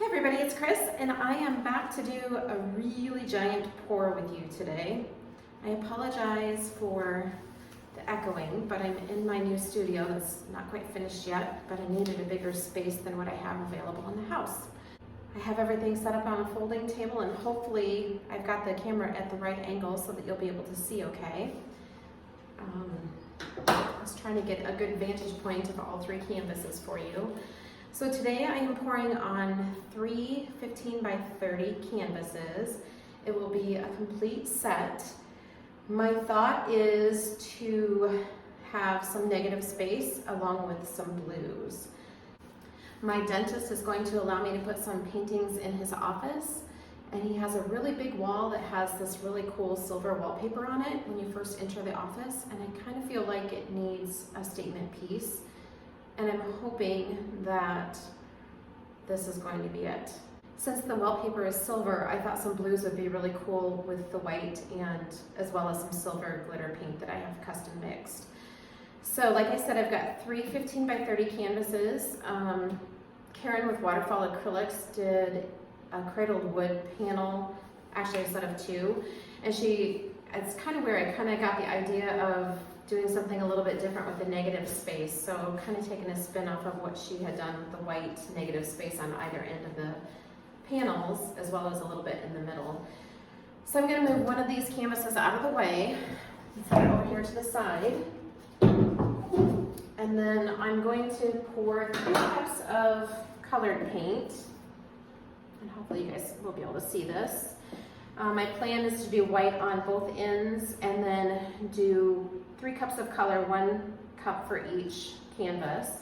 Everybody, it's Chris, and I am back to do a really giant pour with you today. I apologize for the echoing, but I'm in my new studio that's not quite finished yet, but I needed a bigger space than what I have available in the house. I have everything set up on a folding table, and hopefully I've got the camera at the right angle so that you'll be able to see okay. I was trying to get a good vantage point of all three canvases for you. So today I am pouring on three 15 by 30 canvases. It will be a complete set. My thought is to have some negative space along with some blues. My dentist is going to allow me to put some paintings in his office, and he has a really big wall that has this really cool silver wallpaper on it when you first enter the office, and I kind of feel like it needs a statement piece. And I'm hoping that this is going to be it. Since the wallpaper is silver, I thought some blues would be really cool with the white, and as well as some silver glitter paint that I have custom mixed. So like I said, I've got three 15 by 30 canvases. Karen with Waterfall Acrylics did a cradled wood panel, actually a set of two, and it's kind of where I kind of got the idea of doing something a little bit different with the negative space. So kind of taking a spin off of what she had done with the white negative space on either end of the panels, as well as a little bit in the middle. So I'm gonna move one of these canvases out of the way and set it over here to the side. And then I'm going to pour 3 cups of colored paint. And hopefully you guys will be able to see this. My plan is to do white on both ends and then do 3 cups of color, 1 cup for each canvas.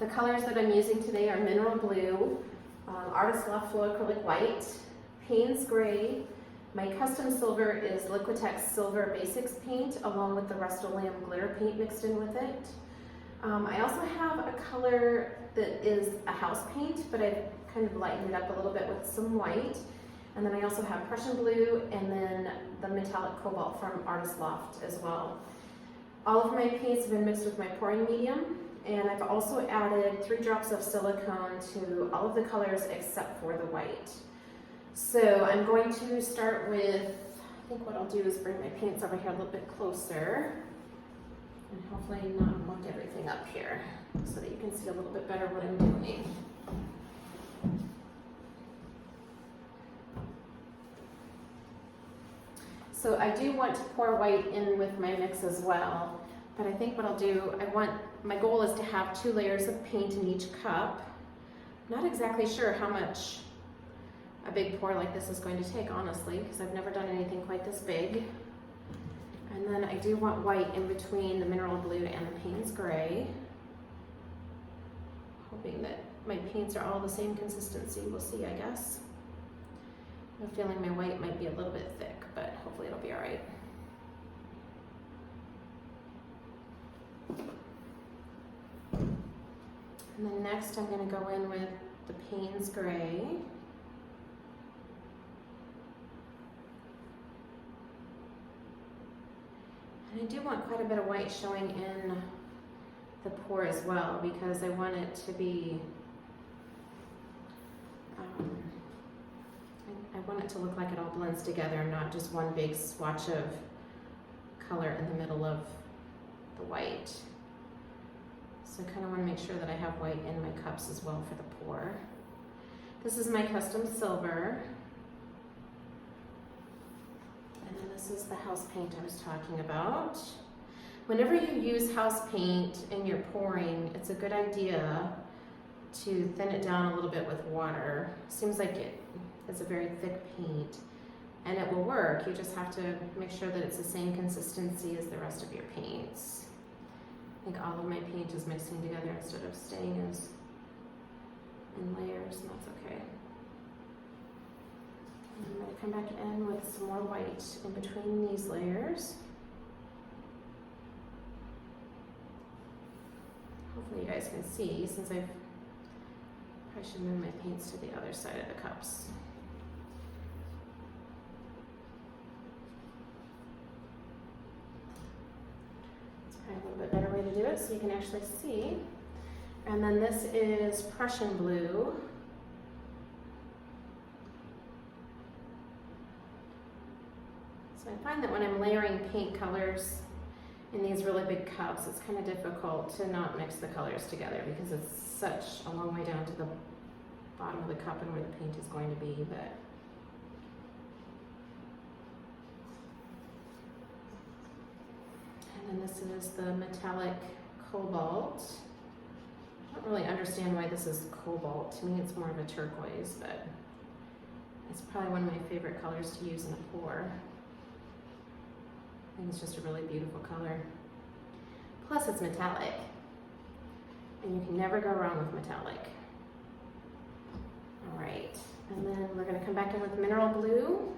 The colors that I'm using today are Mineral Blue, Artist Loft Flow Acrylic White, Payne's Gray. My custom silver is Liquitex Silver Basics paint along with the Rust-Oleum glitter paint mixed in with it. I also have a color that is a house paint, but I've kind of lightened it up a little bit with some white. And then I also have Prussian Blue and then the metallic Cobalt from Artist Loft as well. All of my paints have been mixed with my pouring medium, and I've also added 3 drops of silicone to all of the colors except for the white. So I'm going to start with, I think what I'll do is bring my paints over here a little bit closer and hopefully not muck everything up here so that you can see a little bit better what I'm doing. So I do want to pour white in with my mix as well, but I think what I'll do, my goal is to have 2 layers of paint in each cup. Not exactly sure how much a big pour like this is going to take, honestly, because I've never done anything quite this big. And then I do want white in between the Mineral Blue and the Payne's Gray. Hoping that my paints are all the same consistency. We'll see, I guess. I have a feeling my white might be a little bit thick, but hopefully it'll be all right. And then next I'm going to go in with the Payne's Gray. And I do want quite a bit of white showing in the pour as well, because I want it to be I want it to look like it all blends together, not just one big swatch of color in the middle of the white. So I kind of want to make sure that I have white in my cups as well for the pour. This is my custom silver. And then this is the house paint I was talking about. Whenever you use house paint and you're pouring, it's a good idea to thin it down a little bit with water. Seems like it's a very thick paint, and it will work. You just have to make sure that it's the same consistency as the rest of your paints. I think all of my paint is mixing together instead of staying as in layers, and that's okay. And I'm going to come back in with some more white in between these layers. Hopefully you guys can see, since I should move my paints to the other side of the cups. It's probably a little bit better way to do it so you can actually see. And then this is Prussian Blue. find that when I'm layering paint colors in these really big cups, it's kind of difficult to not mix the colors together because it's such a long way down to the bottom of the cup and where the paint is going to be. But and then this is the metallic Cobalt. I don't really understand why this is Cobalt. To me, it's more of a turquoise, but it's probably one of my favorite colors to use in a pour. I think it's just a really beautiful color. Plus, it's metallic, and you can never go wrong with metallic. All right, and then we're going to come back in with mineral blue,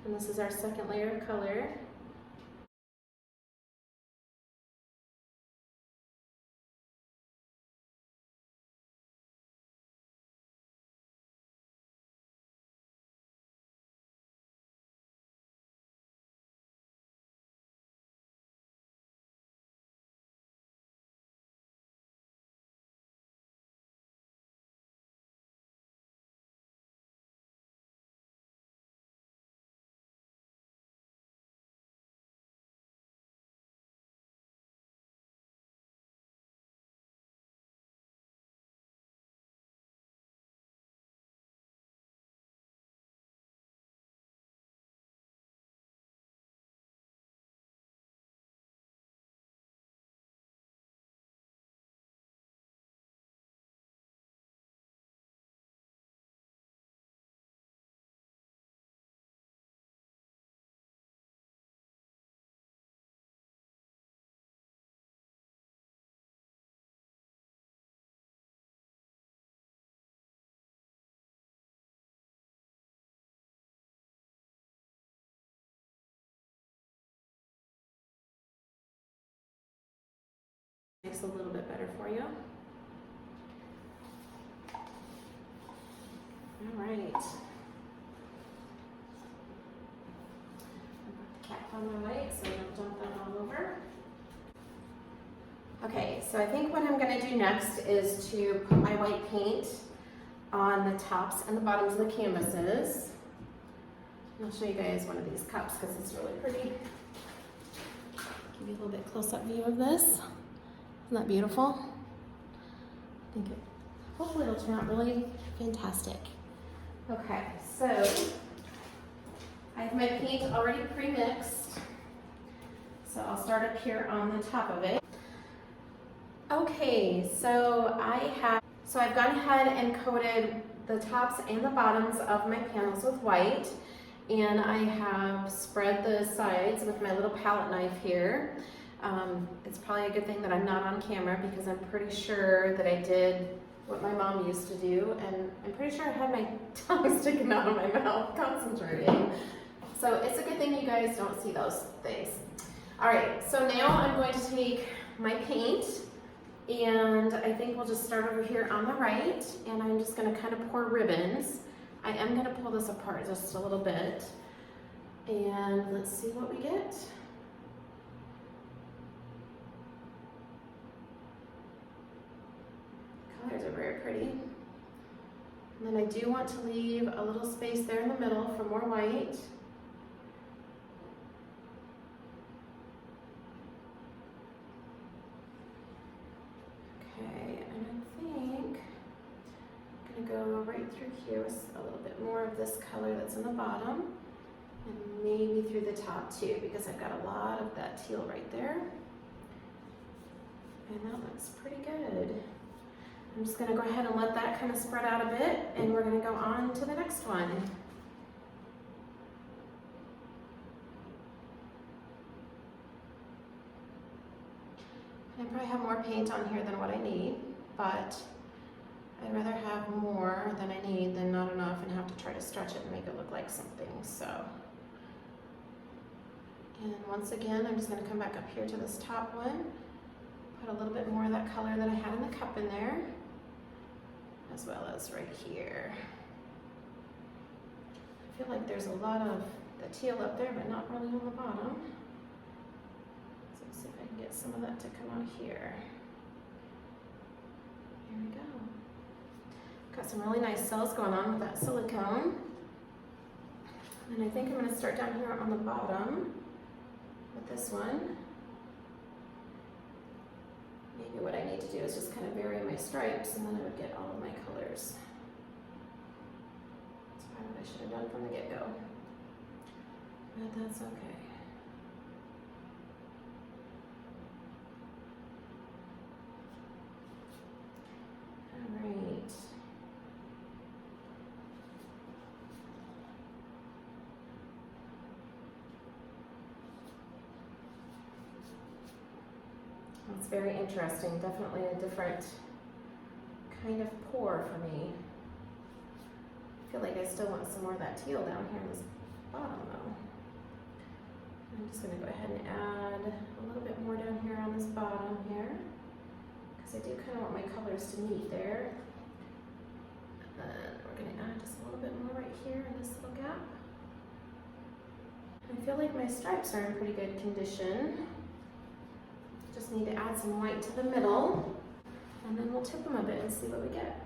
and this is our second layer of color. Makes it a little bit better for you. All right. I'll put the cap on my white so I don't dump that all over. Okay, so I think what I'm going to do next is to put my white paint on the tops and the bottoms of the canvases. I'll show you guys one of these cups because it's really pretty. Give you a little bit close-up view of this. Isn't that beautiful? I think hopefully it'll turn out really fantastic. Okay, so I have my paint already pre-mixed. So I'll start up here on the top of it. Okay, so I've gone ahead and coated the tops and the bottoms of my panels with white, and I have spread the sides with my little palette knife here. It's probably a good thing that I'm not on camera because I'm pretty sure that I did what my mom used to do, and I'm pretty sure I had my tongue sticking out of my mouth concentrating. So it's a good thing you guys don't see those things. All right, so now I'm going to take my paint, and I think we'll just start over here on the right, and I'm just going to kind of pour ribbons. I am going to pull this apart just a little bit, and let's see what we get. Colors are very pretty. And then I do want to leave a little space there in the middle for more white. Okay, and I think I'm going to go right through here with a little bit more of this color that's in the bottom, and maybe through the top too, because I've got a lot of that teal right there. And that looks pretty good. I'm just going to go ahead and let that kind of spread out a bit, and we're going to go on to the next one. I probably have more paint on here than what I need, but I'd rather have more than I need than not enough and have to try to stretch it and make it look like something. So, and once again, I'm just going to come back up here to this top one, put a little bit more of that color that I had in the cup in there, as well as right here. I feel like there's a lot of the teal up there, but not really on the bottom. So let's see if I can get some of that to come out here. Here we go. Got some really nice cells going on with that silicone. And I think I'm going to start down here on the bottom with this one. Maybe what I need to do is just kind of vary my stripes, and then I would get all of my colors. That's probably what I should have done from the get-go, but that's okay. All right. It's very interesting, definitely a different kind of pour for me. I feel like I still want some more of that teal down here in this bottom though. I'm just going to go ahead and add a little bit more down here on this bottom here, because I do kind of want my colors to meet there. And then we're going to add just a little bit more right here in this little gap. I feel like my stripes are in pretty good condition. Just need to add some white to the middle, and then we'll tip them a bit and see what we get.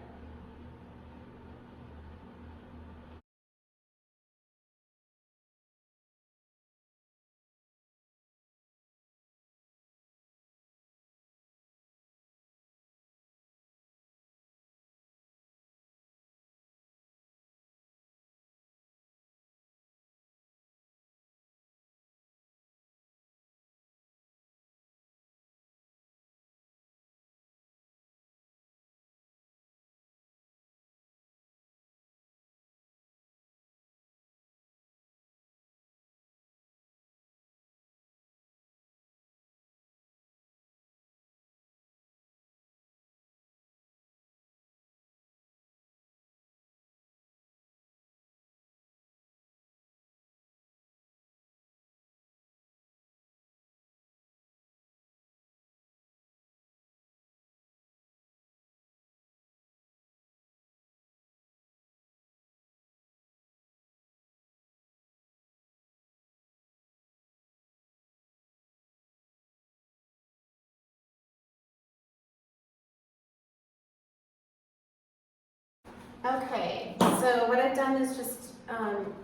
Okay, so what I've done is just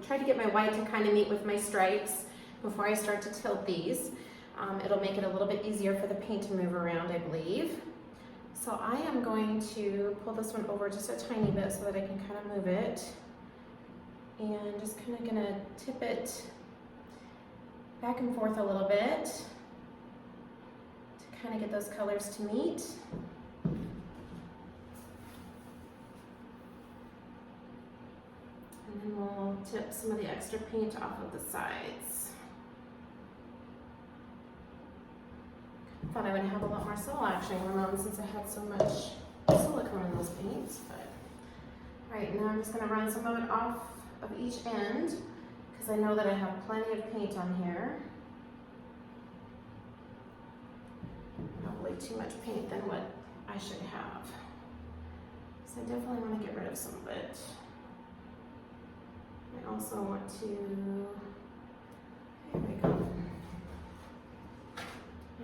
try to get my white to kind of meet with my stripes before I start to tilt these. It'll make it a little bit easier for the paint to move around, I believe. So I am going to pull this one over just a tiny bit so that I can kind of move it. And just kind of gonna tip it back and forth a little bit to kind of get those colors to meet. And then we'll tip some of the extra paint off of the sides. Thought I would have a lot more cell action going on since I had so much silicone in those paints. But all right, now I'm just going to run some of it off of each end because I know that I have plenty of paint on here. Probably too much paint than what I should have. So I definitely want to get rid of some of it. I also want to, there we go.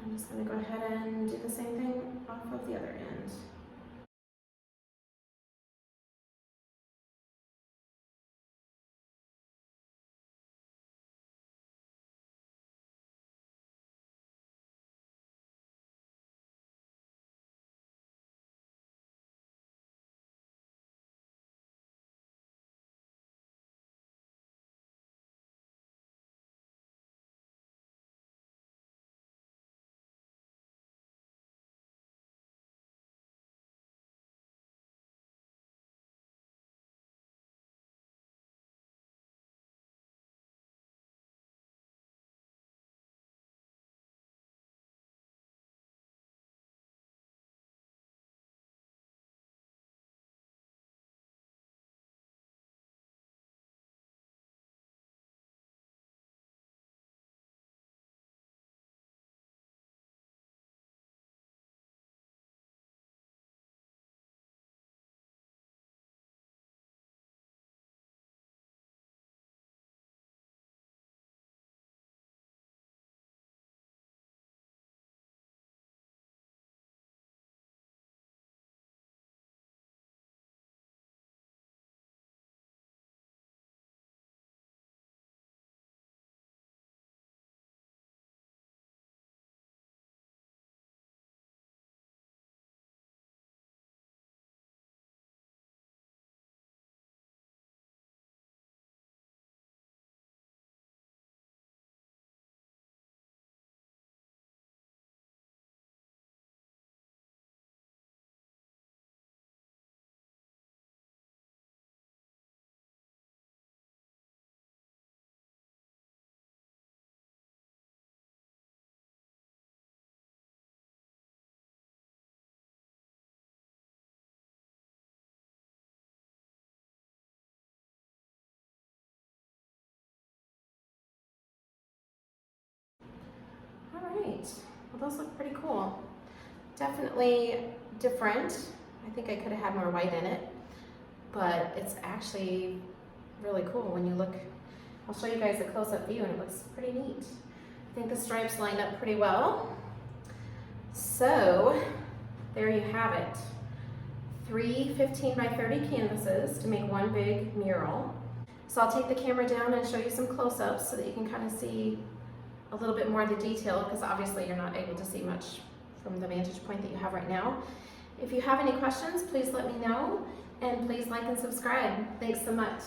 I'm just going to go ahead and do the same thing off of the other end. right. Well, those look pretty cool. Definitely different. I think I could have had more white in it, but it's actually really cool when you look. I'll show you guys a close-up view and it looks pretty neat. I think the stripes line up pretty well. So there you have it. 3 15 by 30 canvases to make one big mural. So I'll take the camera down and show you some close-ups so that you can kind of see a little bit more of the detail, because obviously you're not able to see much from the vantage point that you have right now. If you have any questions, please let me know, and please like and subscribe. Thanks so much.